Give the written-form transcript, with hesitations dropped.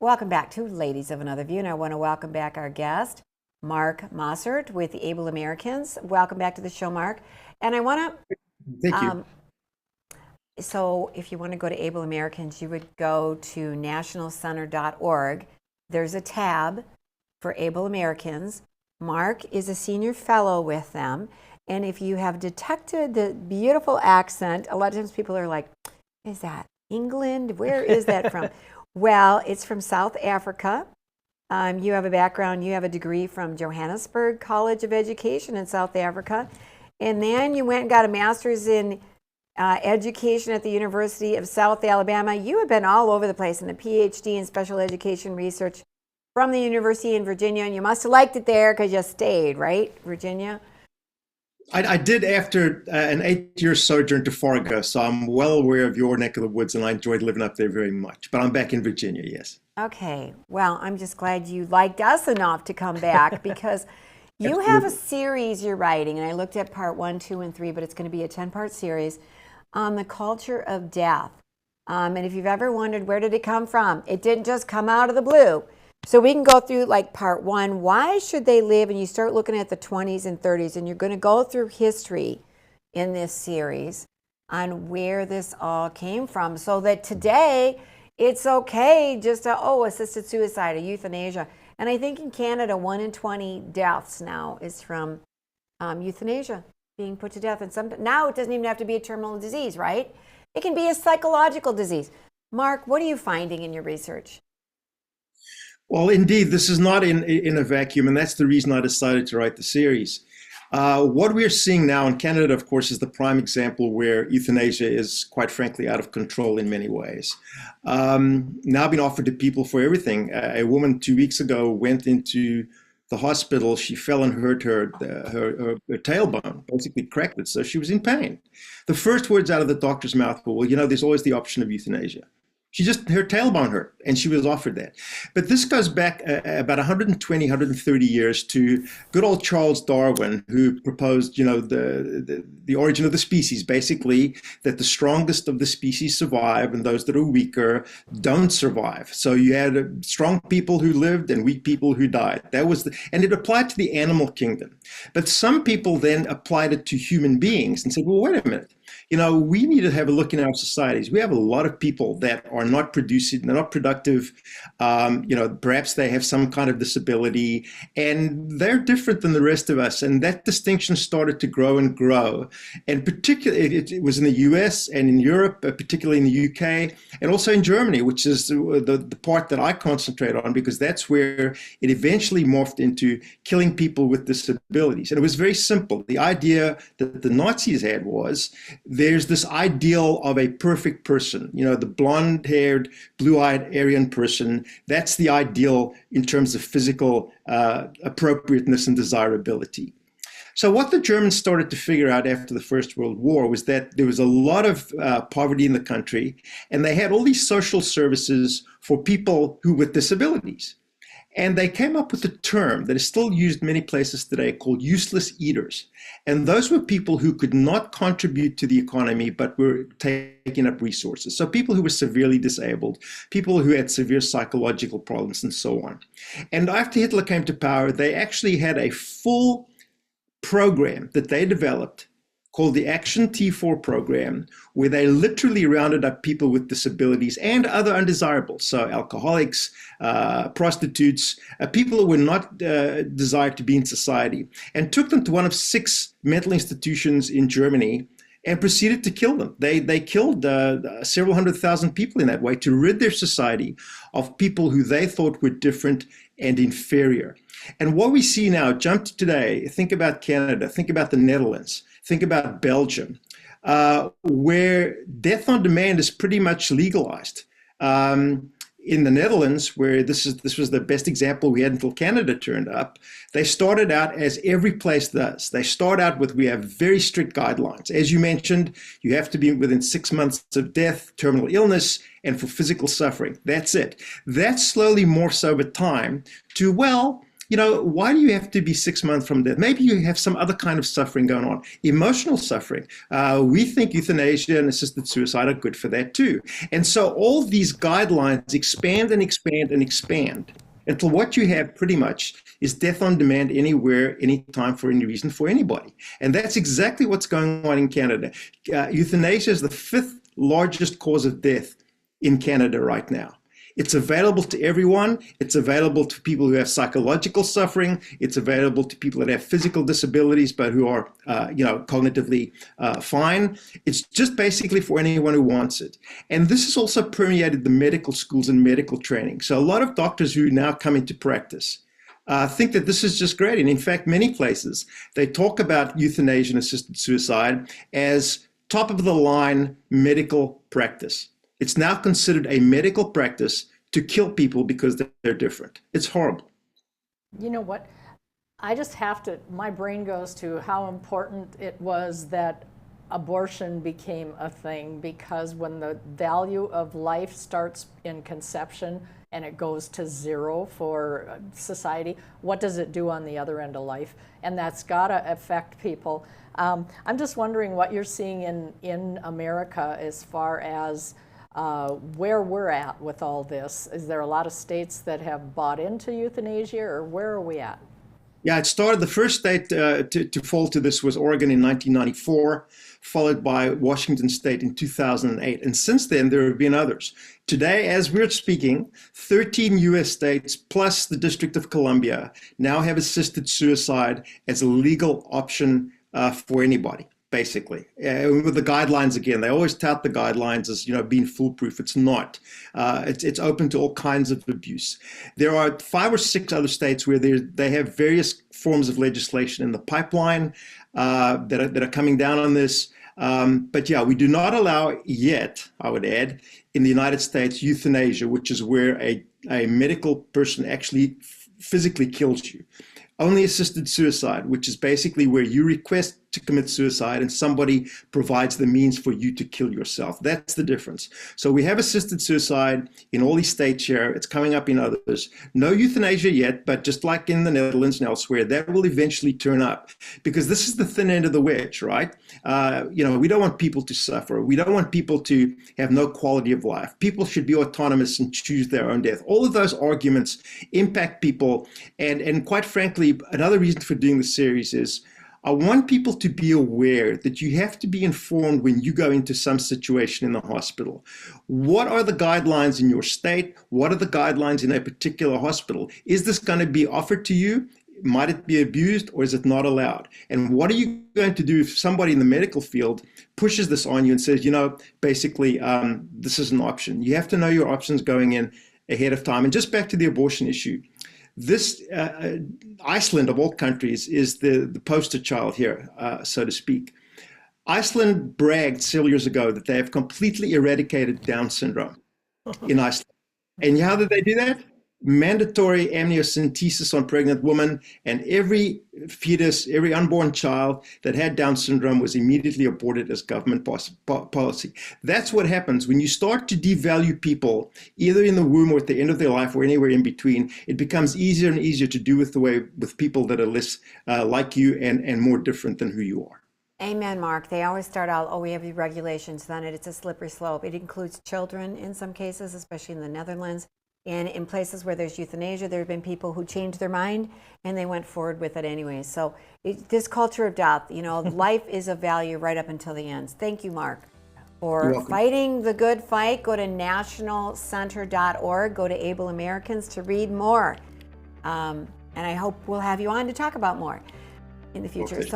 Welcome back to Ladies of Another View, and I want to welcome back our guest, Mark Mostert with the Able Americans. Welcome back to the show, Mark. And I want to, Thank you. so if you want to go to Able Americans, you would go to nationalcenter.org. There's a tab for Able Americans. Mark is a senior fellow with them. And if you have detected the beautiful accent, a lot of times people are like, is that England? Where is that from? Well, it's from South Africa. You have a background, you have a degree from Johannesburg College of Education in South Africa. And then you went and got a master's in education at the University of South Alabama. You have been all over the place, and a PhD in special education research from the University in Virginia. And you must have liked it there because you stayed, right, Virginia? I did after an 8-year sojourn to Fargo, so I'm well aware of your neck of the woods, and I enjoyed living up there very much. But I'm back in Virginia, yes. Okay. Well, I'm just glad you liked us enough to come back because you have a Absolutely. series you're writing, and I looked at part 1, 2, and 3, but it's going to be a 10-part series on the culture of death. And if you've ever wondered where did it come from, it didn't just come out of the blue. So we can go through like part 1, why should they live? And you start looking at the 20s and 30s, and you're going to go through history in this series on where this all came from so that today it's okay just to, assisted suicide or euthanasia. And I think in Canada, 1 in 20 deaths now is from euthanasia, being put to death. And now it doesn't even have to be a terminal disease, right? It can be a psychological disease. Mark, what are you finding in your research? Well, indeed, this is not in a vacuum, and that's the reason I decided to write the series. What we're seeing now in Canada, of course, is the prime example where euthanasia is, quite frankly, out of control in many ways. Now being offered to people for everything. A woman 2 weeks ago went into the hospital. She fell and hurt her tailbone, basically cracked it, so she was in pain. The first words out of the doctor's mouth were, well, there's always the option of euthanasia. Her tailbone hurt, and she was offered that. But this goes back about 120, 130 years to good old Charles Darwin, who proposed, the origin of the species, basically that the strongest of the species survive and those that are weaker don't survive. So you had strong people who lived and weak people who died. And it applied to the animal kingdom. But some people then applied it to human beings and said, well, wait a minute. We need to have a look in our societies. We have a lot of people that are not producing, they're not productive. Perhaps they have some kind of disability, and they're different than the rest of us. And that distinction started to grow and grow. And particularly, it was in the US and in Europe, particularly in the UK, and also in Germany, which is the part that I concentrate on, because that's where it eventually morphed into killing people with disabilities. And it was very simple. The idea that the Nazis had was, there's this ideal of a perfect person, the blonde-haired, blue-eyed Aryan person. That's the ideal in terms of physical appropriateness and desirability. So what the Germans started to figure out after the First World War was that there was a lot of poverty in the country, and they had all these social services for people who with disabilities. And they came up with a term that is still used many places today called useless eaters. And those were people who could not contribute to the economy, but were taking up resources. So people who were severely disabled, people who had severe psychological problems, and so on. And after Hitler came to power, they actually had a full program that they developed called the Action T4 program, where they literally rounded up people with disabilities and other undesirables, so alcoholics, prostitutes, people who were not desired to be in society, and took them to one of 6 mental institutions in Germany and proceeded to kill them. They killed several 100,000 people in that way to rid their society of people who they thought were different and inferior. And what we see now, jump to today, think about Canada, think about the Netherlands, think about Belgium, where death on demand is pretty much legalized. In the Netherlands, where this was the best example we had until Canada turned up, they started out as every place does. They start out with, we have very strict guidelines. As you mentioned, you have to be within 6 months of death, terminal illness, and for physical suffering. That's it. That slowly morphs over time to, well, why do you have to be 6 months from death? Maybe you have some other kind of suffering going on, emotional suffering. We think euthanasia and assisted suicide are good for that too. And so all these guidelines expand and expand and expand until what you have pretty much is death on demand anywhere, anytime, for any reason, for anybody. And that's exactly what's going on in Canada. Euthanasia is the 5th largest cause of death in Canada right now. It's available to everyone. It's available to people who have psychological suffering. It's available to people that have physical disabilities, but who are, cognitively fine. It's just basically for anyone who wants it. And this has also permeated the medical schools and medical training. So a lot of doctors who now come into practice think that this is just great. And in fact, many places, they talk about euthanasia and assisted suicide as top of the line medical practice. It's now considered a medical practice to kill people because they're different. It's horrible. You know what? I just have to, my brain goes to how important it was that abortion became a thing, because when the value of life starts in conception and it goes to 0 for society, what does it do on the other end of life? And that's got to affect people. I'm just wondering what you're seeing in America as far as where we're at with all this. Is there a lot of states that have bought into euthanasia, or where are we at? Yeah, it started, the first state to fall to this was Oregon in 1994, followed by Washington State in 2008. And since then, there have been others. Today, as we're speaking, 13 US states plus the District of Columbia now have assisted suicide as a legal option for anybody. Basically, with the guidelines again, they always tout the guidelines as being foolproof. It's not. It's open to all kinds of abuse. There are 5 or 6 other states where they have various forms of legislation in the pipeline that are coming down on this. But yeah, we do not allow yet, I would add, in the United States, euthanasia, which is where a medical person actually physically kills you. Only assisted suicide, which is basically where you request to commit suicide and somebody provides the means for you to kill yourself. That's the difference. So we have assisted suicide in all these states here. It's coming up in others. No euthanasia yet, but just like in the Netherlands and elsewhere, that will eventually turn up, because this is the thin end of the wedge, right? We don't want people to suffer. We don't want people to have no quality of life. People should be autonomous and choose their own death. All of those arguments impact people. And quite frankly, another reason for doing the series is I want people to be aware that you have to be informed when you go into some situation in the hospital. What are the guidelines in your state? What are the guidelines in a particular hospital? Is this going to be offered to you? Might it be abused, or is it not allowed? And what are you going to do if somebody in the medical field pushes this on you and says, basically, this is an option? You have to know your options going in ahead of time. And just back to the abortion issue. This Iceland, of all countries, is the poster child here, so to speak. Iceland bragged several years ago that they have completely eradicated Down syndrome in Iceland. And how did they do that? Mandatory amniocentesis on pregnant women, and every fetus, every unborn child that had Down syndrome was immediately aborted as government policy. That's what happens when you start to devalue people, either in the womb or at the end of their life or anywhere in between. It becomes easier and easier to do with people that are less like you and more different than who you are. Amen, Mark. They always start out, we have these regulations, then it's a slippery slope. It includes children in some cases, especially in the Netherlands. And in places where there's euthanasia, there have been people who changed their mind and they went forward with it anyway. So this culture of death, life is of value right up until the end. Thank you, Mark, for fighting the good fight. Go to nationalcenter.org, go to Able Americans to read more. And I hope we'll have you on to talk about more in the future. Okay.